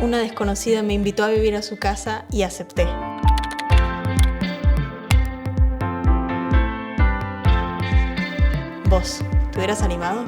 una desconocida me invitó a vivir a su casa y acepté. ¿Vos te hubieras animado?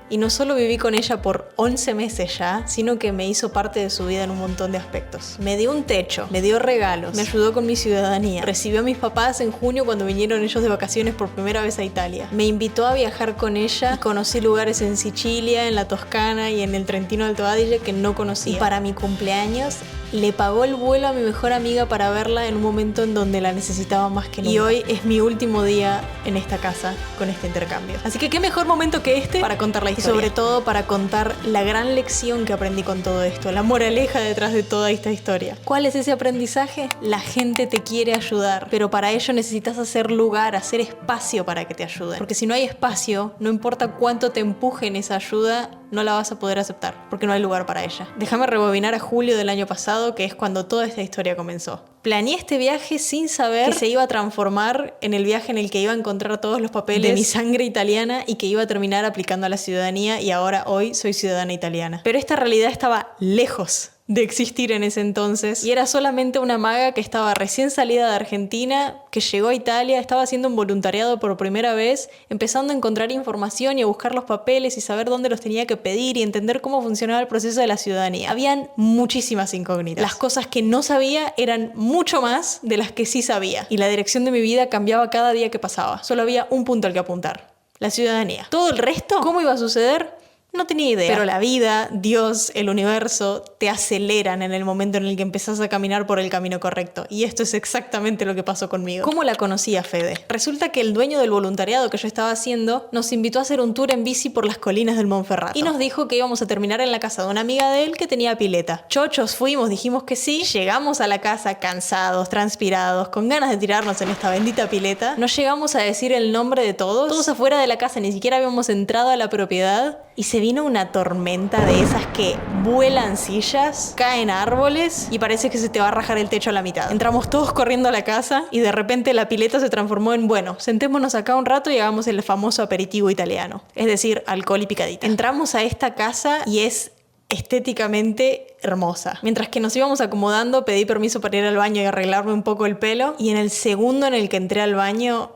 Y no solo viví con ella por 11 meses ya, sino que me hizo parte de su vida en un montón de aspectos. Me dio un techo, me dio regalos, me ayudó con mi ciudadanía, recibió a mis papás en junio cuando vinieron ellos de vacaciones por primera vez a Italia. Me invitó a viajar con ella y conocí lugares en Sicilia, en la Toscana y en el Trentino Alto Adige que no conocía. Y para mi cumpleaños le pagó el vuelo a mi mejor amiga para verla en un momento en donde la necesitaba más que nunca. Y hoy es mi último día en esta casa con este intercambio. Así que qué mejor momento que este para contar la historia. Y sobre todo para contar la gran lección que aprendí con todo esto, la moraleja detrás de toda esta historia. ¿Cuál es ese aprendizaje? La gente te quiere ayudar, pero para ello necesitas hacer lugar, hacer espacio para que te ayuden. Porque si no hay espacio, no importa cuánto te empujen esa ayuda, no la vas a poder aceptar, porque no hay lugar para ella. Déjame rebobinar a julio del año pasado, que es cuando toda esta historia comenzó. Planeé este viaje sin saber que se iba a transformar en el viaje en el que iba a encontrar todos los papeles de mi sangre italiana y que iba a terminar aplicando a la ciudadanía, y ahora hoy soy ciudadana italiana. Pero esta realidad estaba lejos de existir en ese entonces y era solamente una maga que estaba recién salida de Argentina, que llegó a Italia, estaba haciendo un voluntariado por primera vez, empezando a encontrar información y a buscar los papeles y saber dónde los tenía que pedir y entender cómo funcionaba el proceso de la ciudadanía. Habían muchísimas incógnitas. Las cosas que no sabía eran mucho más de las que sí sabía, y la dirección de mi vida cambiaba cada día que pasaba. Solo había un punto al que apuntar: la ciudadanía. Todo el resto, ¿cómo iba a suceder? No tenía idea. Pero la vida, Dios, el universo, te aceleran en el momento en el que empezás a caminar por el camino correcto. Y esto es exactamente lo que pasó conmigo. ¿Cómo la conocí a Fede? Resulta que el dueño del voluntariado que yo estaba haciendo nos invitó a hacer un tour en bici por las colinas del Monferrato. Y nos dijo que íbamos a terminar en la casa de una amiga de él que tenía pileta. Chochos fuimos, dijimos que sí. Llegamos a la casa cansados, transpirados, con ganas de tirarnos en esta bendita pileta. No llegamos a decir el nombre de todos. Todos afuera de la casa, ni siquiera habíamos entrado a la propiedad. Y se vino una tormenta de esas que vuelan sillas, caen árboles y parece que se te va a rajar el techo a la mitad. Entramos todos corriendo a la casa y de repente la pileta se transformó en, bueno, sentémonos acá un rato y hagamos el famoso aperitivo italiano. Es decir, alcohol y picadita. Entramos a esta casa y es estéticamente hermosa. Mientras que nos íbamos acomodando, pedí permiso para ir al baño y arreglarme un poco el pelo. Y en el segundo en el que entré al baño,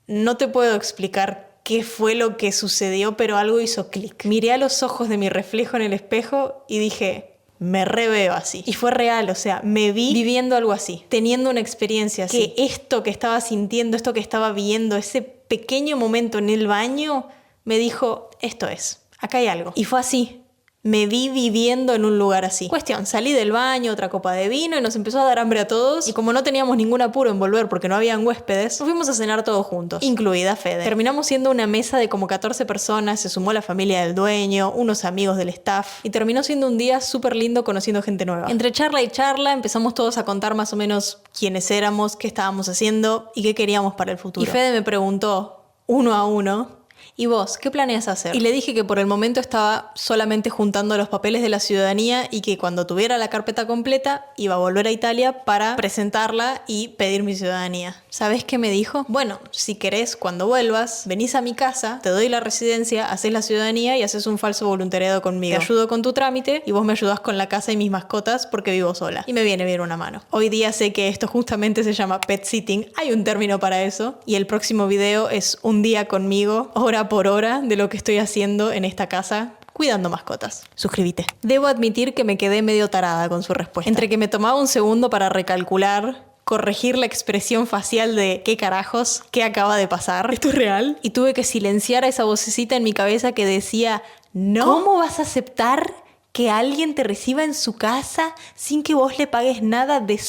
no te puedo explicar qué fue lo que sucedió, pero algo hizo clic. Miré a los ojos de mi reflejo en el espejo y dije, me reveo así. Y fue real, o sea, me vi viviendo algo así, teniendo una experiencia así. Que esto que estaba sintiendo, esto que estaba viendo, ese pequeño momento en el baño, me dijo, esto es, acá hay algo. Y fue así. Me vi viviendo en un lugar así. Cuestión, salí del baño, otra copa de vino y nos empezó a dar hambre a todos. Y como no teníamos ningún apuro en volver porque no habían huéspedes, nos fuimos a cenar todos juntos, incluida Fede. Terminamos siendo una mesa de como 14 personas, se sumó la familia del dueño, unos amigos del staff y terminó siendo un día súper lindo conociendo gente nueva. Entre charla y charla empezamos todos a contar más o menos quiénes éramos, qué estábamos haciendo y qué queríamos para el futuro. Y Fede me preguntó, uno a uno, ¿y vos, qué planeas hacer? Y le dije que por el momento estaba solamente juntando los papeles de la ciudadanía y que cuando tuviera la carpeta completa iba a volver a Italia para presentarla y pedir mi ciudadanía. ¿Sabés qué me dijo? Bueno, si querés, cuando vuelvas, venís a mi casa, te doy la residencia, haces la ciudadanía y haces un falso voluntariado conmigo. Te ayudo con tu trámite y vos me ayudás con la casa y mis mascotas porque vivo sola. Y me viene bien una mano. Hoy día sé que esto justamente se llama pet sitting. Hay un término para eso. Y el próximo video es un día conmigo, hora por hora, de lo que estoy haciendo en esta casa cuidando mascotas. Suscríbete. Debo admitir que me quedé medio tarada con su respuesta. Entre que me tomaba un segundo para recalcular, corregir la expresión facial de ¿qué carajos? ¿Qué acaba de pasar? ¿Esto es real? Y tuve que silenciar a esa vocecita en mi cabeza que decía, no. ¿Cómo vas a aceptar que alguien te reciba en su casa sin que vos le pagues nada de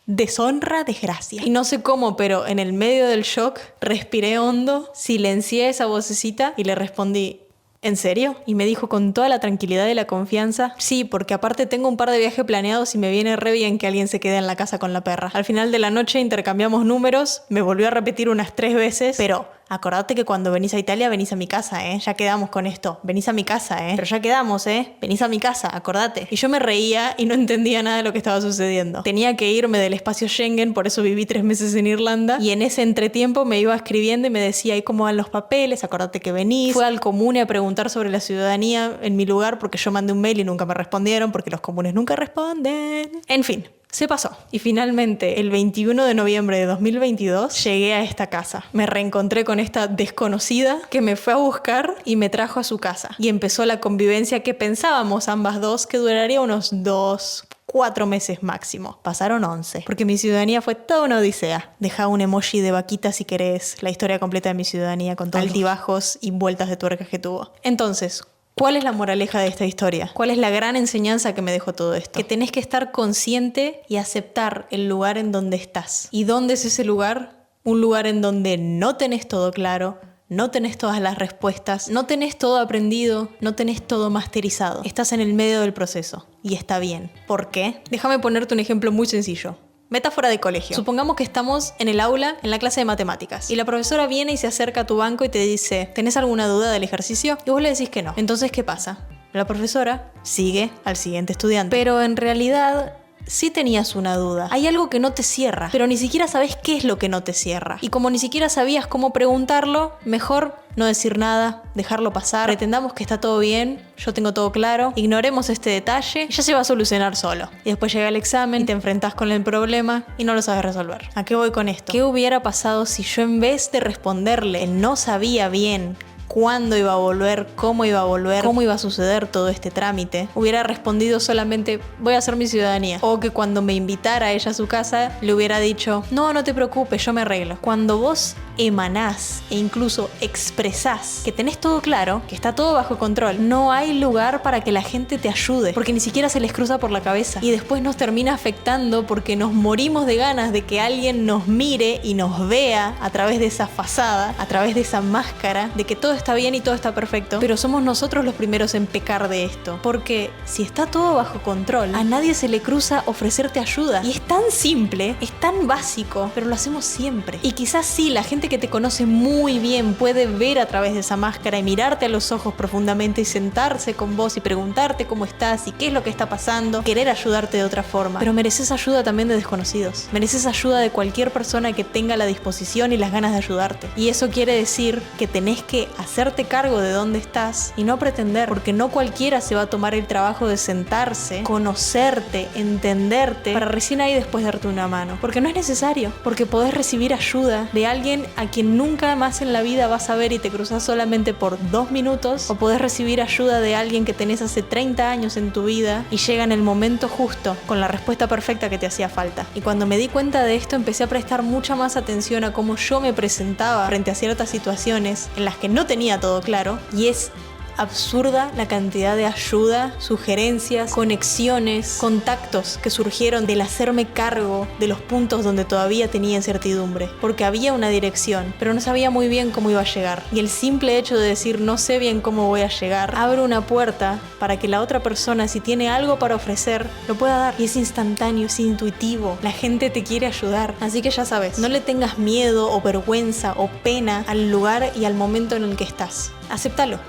deshonra, desgracia? Y no sé cómo, pero en el medio del shock respiré hondo, silencié esa vocecita y le respondí, ¿en serio? Y me dijo con toda la tranquilidad y la confianza, sí, porque aparte tengo un par de viajes planeados y me viene re bien que alguien se quede en la casa con la perra. Al final de la noche intercambiamos números, me volvió a repetir unas 3 veces, pero acordate que cuando venís a Italia venís a mi casa, ya quedamos con esto, venís a mi casa, pero ya quedamos, venís a mi casa, acordate. Y yo me reía y no entendía nada de lo que estaba sucediendo. Tenía que irme del espacio Schengen, por eso viví 3 meses en Irlanda, y en ese entretiempo me iba escribiendo y me decía, ¿y cómo van los papeles? Acordate que venís. Fue al comune a preguntar sobre la ciudadanía en mi lugar porque yo mandé un mail y nunca me respondieron porque los comunes nunca responden. En fin. Se pasó. Y finalmente, el 21 de noviembre de 2022, llegué a esta casa. Me reencontré con esta desconocida que me fue a buscar y me trajo a su casa. Y empezó la convivencia que pensábamos ambas dos que duraría unos 2-4 meses máximo. Pasaron 11. Porque mi ciudadanía fue toda una odisea. Deja un emoji de vaquita si querés la historia completa de mi ciudadanía con todos altibajos y vueltas de tuerca que tuvo. Entonces, ¿cuál es la moraleja de esta historia? ¿Cuál es la gran enseñanza que me dejó todo esto? Que tenés que estar consciente y aceptar el lugar en donde estás. ¿Y dónde es ese lugar? Un lugar en donde no tenés todo claro, no tenés todas las respuestas, no tenés todo aprendido, no tenés todo masterizado. Estás en el medio del proceso y está bien. ¿Por qué? Déjame ponerte un ejemplo muy sencillo. Metáfora de colegio. Supongamos que estamos en el aula, en la clase de matemáticas, y la profesora viene y se acerca a tu banco y te dice, ¿tenés alguna duda del ejercicio? Y vos le decís que no. Entonces, ¿qué pasa? La profesora sigue al siguiente estudiante. Pero en realidad, sí tenías una duda. Hay algo que no te cierra, pero ni siquiera sabés qué es lo que no te cierra. Y como ni siquiera sabías cómo preguntarlo, mejor no decir nada, dejarlo pasar, pretendamos que está todo bien, yo tengo todo claro, ignoremos este detalle, ya se va a solucionar solo. Y después llega el examen y te enfrentás con el problema y no lo sabes resolver. ¿A qué voy con esto? ¿Qué hubiera pasado si yo en vez de responderle, no sabía bien cuándo iba a volver, cómo iba a suceder todo este trámite, hubiera respondido solamente, voy a hacer mi ciudadanía? O que cuando me invitara a ella a su casa, le hubiera dicho, no te preocupes, yo me arreglo. Cuando vos emanás e incluso expresás que tenés todo claro, que está todo bajo control, no hay lugar para que la gente te ayude, porque ni siquiera se les cruza por la cabeza. Y después nos termina afectando porque nos morimos de ganas de que alguien nos mire y nos vea a través de esa fachada, a través de esa máscara, de que todo está bien y todo está perfecto, pero somos nosotros los primeros en pecar de esto. Porque si está todo bajo control, a nadie se le cruza ofrecerte ayuda. Y es tan simple, es tan básico, pero lo hacemos siempre. Y quizás sí, la gente que te conoce muy bien puede ver a través de esa máscara y mirarte a los ojos profundamente y sentarse con vos y preguntarte cómo estás y qué es lo que está pasando, querer ayudarte de otra forma. Pero mereces ayuda también de desconocidos. Mereces ayuda de cualquier persona que tenga la disposición y las ganas de ayudarte. Y eso quiere decir que tenés que hacerte cargo de dónde estás y no pretender, porque no cualquiera se va a tomar el trabajo de sentarse, conocerte, entenderte, para recién ahí después darte una mano. Porque no es necesario, porque podés recibir ayuda de alguien a quien nunca más en la vida vas a ver y te cruzas solamente por 2 minutos, o podés recibir ayuda de alguien que tenés hace 30 años en tu vida y llega en el momento justo, con la respuesta perfecta que te hacía falta. Y cuando me di cuenta de esto, empecé a prestar mucha más atención a cómo yo me presentaba frente a ciertas situaciones en las que no tenía todo claro, y es absurda la cantidad de ayuda, sugerencias, conexiones, contactos que surgieron del hacerme cargo de los puntos donde todavía tenía incertidumbre, porque había una dirección, pero no sabía muy bien cómo iba a llegar. Y el simple hecho de decir no sé bien cómo voy a llegar, abre una puerta para que la otra persona, si tiene algo para ofrecer, lo pueda dar. Y es instantáneo, es intuitivo. La gente te quiere ayudar. Así que ya sabes, no le tengas miedo o vergüenza o pena al lugar y al momento en el que estás. Acéptalo,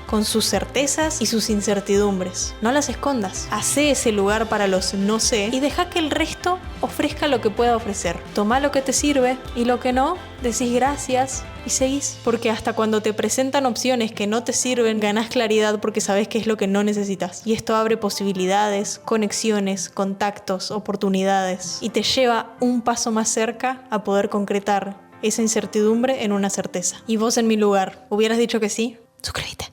con sus certezas y sus incertidumbres. No las escondas. Hacé ese lugar para los no sé y deja que el resto ofrezca lo que pueda ofrecer. Toma lo que te sirve y lo que no, decís gracias y seguís. Porque hasta cuando te presentan opciones que no te sirven, ganás claridad porque sabes qué es lo que no necesitas. Y esto abre posibilidades, conexiones, contactos, oportunidades y te lleva un paso más cerca a poder concretar esa incertidumbre en una certeza. ¿Y vos en mi lugar hubieras dicho que sí? Suscríbete.